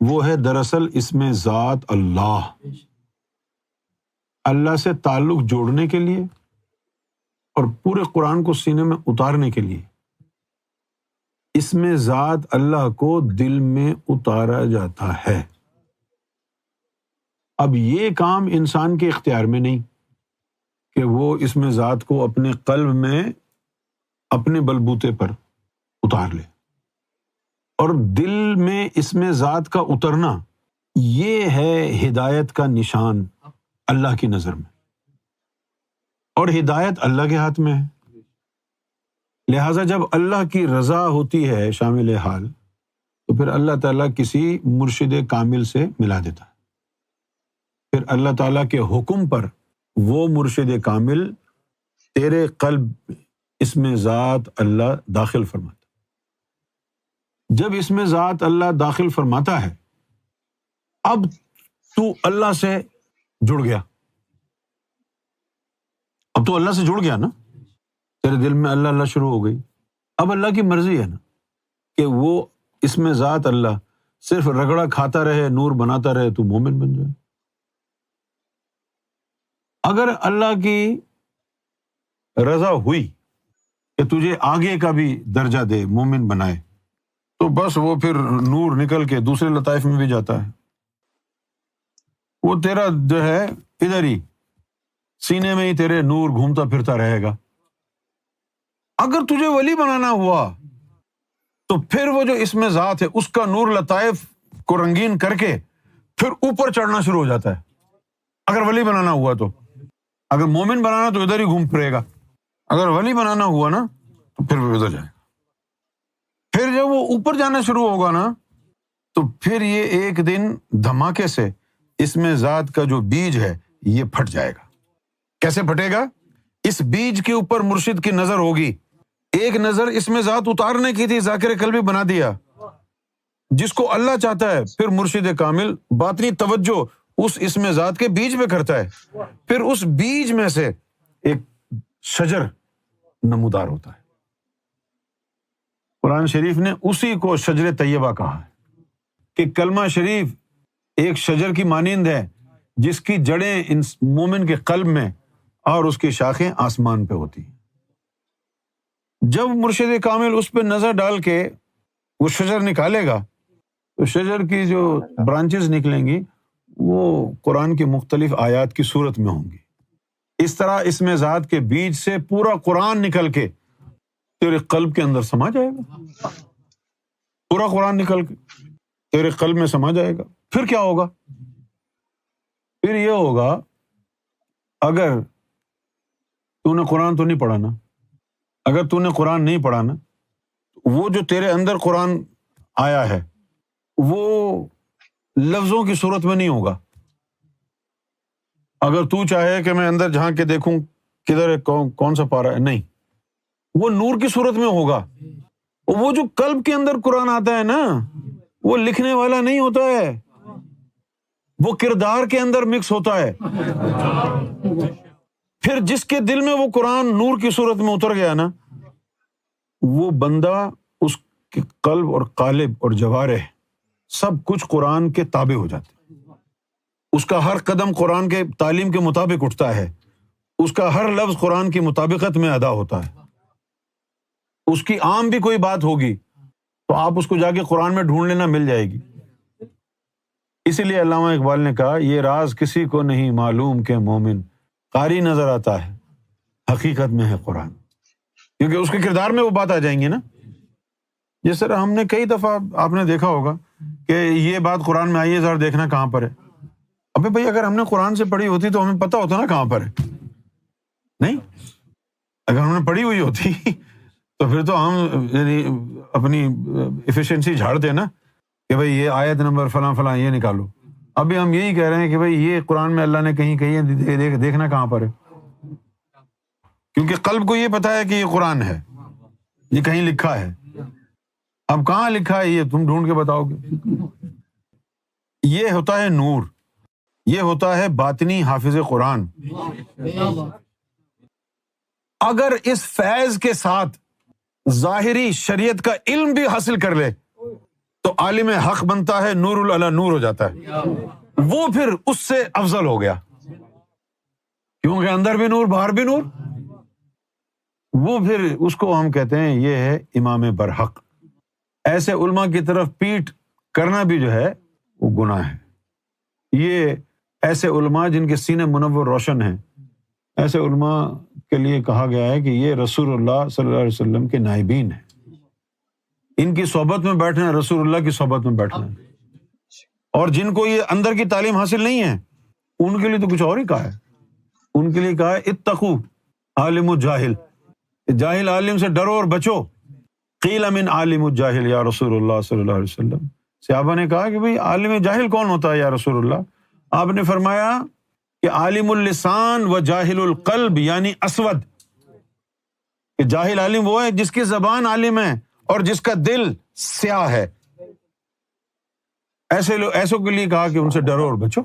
وہ ہے دراصل اسم ذات اللہ، اللہ سے تعلق جوڑنے کے لیے اور پورے قرآن کو سینے میں اتارنے کے لیے اسم ذات اللہ کو دل میں اتارا جاتا ہے۔ اب یہ کام انسان کے اختیار میں نہیں کہ وہ اسم ذات کو اپنے قلب میں اپنے بلبوتے پر اتار لے، اور دل میں اسم ذات کا اترنا یہ ہے ہدایت کا نشان اللہ کی نظر میں، اور ہدایت اللہ کے ہاتھ میں ہے۔ لہٰذا جب اللہ کی رضا ہوتی ہے شامل حال، تو پھر اللہ تعالیٰ کسی مرشد کامل سے ملا دیتا ہے، پھر اللہ تعالیٰ کے حکم پر وہ مرشد کامل تیرے قلب اسم ذات اللہ داخل فرماتا ہے۔ جب اسم ذات اللہ داخل فرماتا ہے، اب تو اللہ سے جڑ گیا، اب تو اللہ سے جڑ گیا نا، تیرے دل میں اللہ اللہ شروع ہو گئی۔ اب اللہ کی مرضی ہے نا کہ وہ اسم ذات اللہ صرف رگڑا کھاتا رہے، نور بناتا رہے، تو مومن بن جائے۔ اگر اللہ کی رضا ہوئی کہ تجھے آگے کا بھی درجہ دے، مومن بنائے، تو بس وہ پھر نور نکل کے دوسرے لطائف میں بھی جاتا ہے، وہ تیرا جو ہے ادھر ہی سینے میں ہی تیرے نور گھومتا پھرتا رہے گا۔ اگر تجھے ولی بنانا ہوا تو پھر وہ جو اسم ذات ہے اس کا نور لطائف کو رنگین کر کے پھر اوپر چڑھنا شروع ہو جاتا ہے۔ اگر ولی بنانا ہوا تو، اگر مومن بنانا تو ادھر ہی گھوم پھرے گا، اگر ولی بنانا ہوا نا تو پھر وہ ادھر جائے گا۔ پھر جب وہ اوپر جانا شروع ہوگا نا تو پھر یہ ایک دن دھماکے سے اسم ذات کا جو بیج ہے یہ پھٹ جائے گا۔ کیسے پھٹے گا؟ اس بیج کے اوپر مرشد کی نظر ہوگی، ایک نظر اسم ذات اتارنے کی تھی، ذاکر قلبی بنا دیا، جس کو اللہ چاہتا ہے پھر مرشد کامل باطنی توجہ اس اسم ذات کے بیج پہ کرتا ہے، پھر اس بیج میں سے ایک شجر نمودار ہوتا ہے۔ قرآن شریف نے اسی کو شجر طیبہ کہا ہے کہ کلمہ شریف ایک شجر کی مانند ہے جس کی جڑیں مومن کے قلب میں اور اس کی شاخیں آسمان پہ ہوتی ہیں۔ جب مرشد کامل اس پہ نظر ڈال کے وہ شجر نکالے گا تو شجر کی جو برانچز نکلیں گی وہ قرآن کی مختلف آیات کی صورت میں ہوں گی۔ اس طرح اسم ذات کے بیج سے پورا قرآن نکل کے تیرے قلب کے اندر سما جائے گا، پورا قرآن نکل کے تیرے قلب میں سما جائے گا۔ پھر کیا ہوگا؟ پھر یہ ہوگا، اگر تو نے قرآن تو نہیں پڑھا نا، اگر تو نے قرآن نہیں پڑھا نا، وہ جو تیرے اندر قرآن آیا ہے وہ لفظوں کی صورت میں نہیں ہوگا۔ اگر تو چاہے کہ میں اندر جھانک کے دیکھوں کدھر ہے، کون سا پارہ ہے، نہیں، وہ نور کی صورت میں ہوگا۔ وہ جو قلب کے اندر قرآن آتا ہے نا، وہ لکھنے والا نہیں ہوتا ہے، وہ کردار کے اندر مکس ہوتا ہے۔ پھر جس کے دل میں وہ قرآن نور کی صورت میں اتر گیا نا، وہ بندہ، اس کے قلب اور قالب اور جوارح سب کچھ قرآن کے تابع ہو جاتے ہیں۔ اس کا ہر قدم قرآن کے تعلیم کے مطابق اٹھتا ہے، اس کا ہر لفظ قرآن کی مطابقت میں ادا ہوتا ہے۔ اس کی عام بھی کوئی بات ہوگی تو آپ اس کو جا کے قرآن میں ڈھونڈ لینا، مل جائے گی۔ اسی لیے علامہ اقبال نے کہا، یہ راز کسی کو نہیں معلوم کہ مومن قاری نظر آتا ہے، حقیقت میں ہے قرآن، کیونکہ اس کے کردار میں وہ بات آ جائیں گی نا۔ جس طرح ہم نے کئی دفعہ آپ نے دیکھا ہوگا کہ یہ بات قرآن میں آئی ہے، ذرا دیکھنا کہاں پر ہے۔ ابے بھائی، اگر ہم نے قرآن سے پڑھی ہوتی تو ہمیں پتہ ہوتا نا کہاں پر ہے، نہیں؟ اگر ہم نے پڑھی ہوئی ہوتی تو پھر تو ہم یعنی اپنی ایفیشنسی جھاڑتے نا کہ بھائی یہ آیت نمبر فلاں فلاں یہ نکالو۔ ابھی ہم یہی کہہ رہے ہیں کہ بھائی یہ قرآن میں اللہ نے کہیں کہی ہے، دیکھنا کہاں پر ہے، کیونکہ قلب کو یہ پتا ہے کہ یہ قرآن ہے، یہ کہیں لکھا ہے۔ اب کہاں لکھا ہے یہ تم ڈھونڈ کے بتاؤ گے۔ یہ ہوتا ہے نور، یہ ہوتا ہے باطنی حافظ قرآن۔ اگر اس فیض کے ساتھ ظاہری شریعت کا علم بھی حاصل کر لے تو عالم حق بنتا ہے، نور علی نور ہو جاتا ہے، وہ پھر اس سے افضل ہو گیا، کیونکہ اندر بھی نور باہر بھی نور، وہ پھر اس کو ہم کہتے ہیں یہ ہے امام برحق۔ ایسے علماء کی طرف پیٹھ کرنا بھی جو ہے وہ گناہ ہے۔ یہ ایسے علماء جن کے سینے منور روشن ہیں، ایسے علماء کے لیے کہا گیا ہے کہ یہ رسول اللہ صلی اللہ علیہ وسلم کے نائبین ہیں، ان کی صحبت میں بیٹھنا ہے، رسول اللہ کی صحبت میں بیٹھنا ہے۔ اور جن کو یہ اندر کی تعلیم حاصل نہیں ہے ان کے لیے تو کچھ اور ہی کہا ہے، ان کے لیے کہا ہے اتقوا عالم الجاہل، جاہل عالم سے ڈرو اور بچو۔ قیل من عالم الجاہل یا رسول اللہ صلی اللہ علیہ وسلم، صحابہ نے کہا کہ بھئی عالم جاہل کون ہوتا ہے یا رسول اللہ؟ آپ نے فرمایا کہ عالم اللسان و جاہل القلب، یعنی اسود، کہ جاہل عالم وہ ہے جس کی زبان عالم ہے اور جس کا دل سیاہ ہے، ایسوں کے لیے کہا کہ ان سے ڈرو اور بچو۔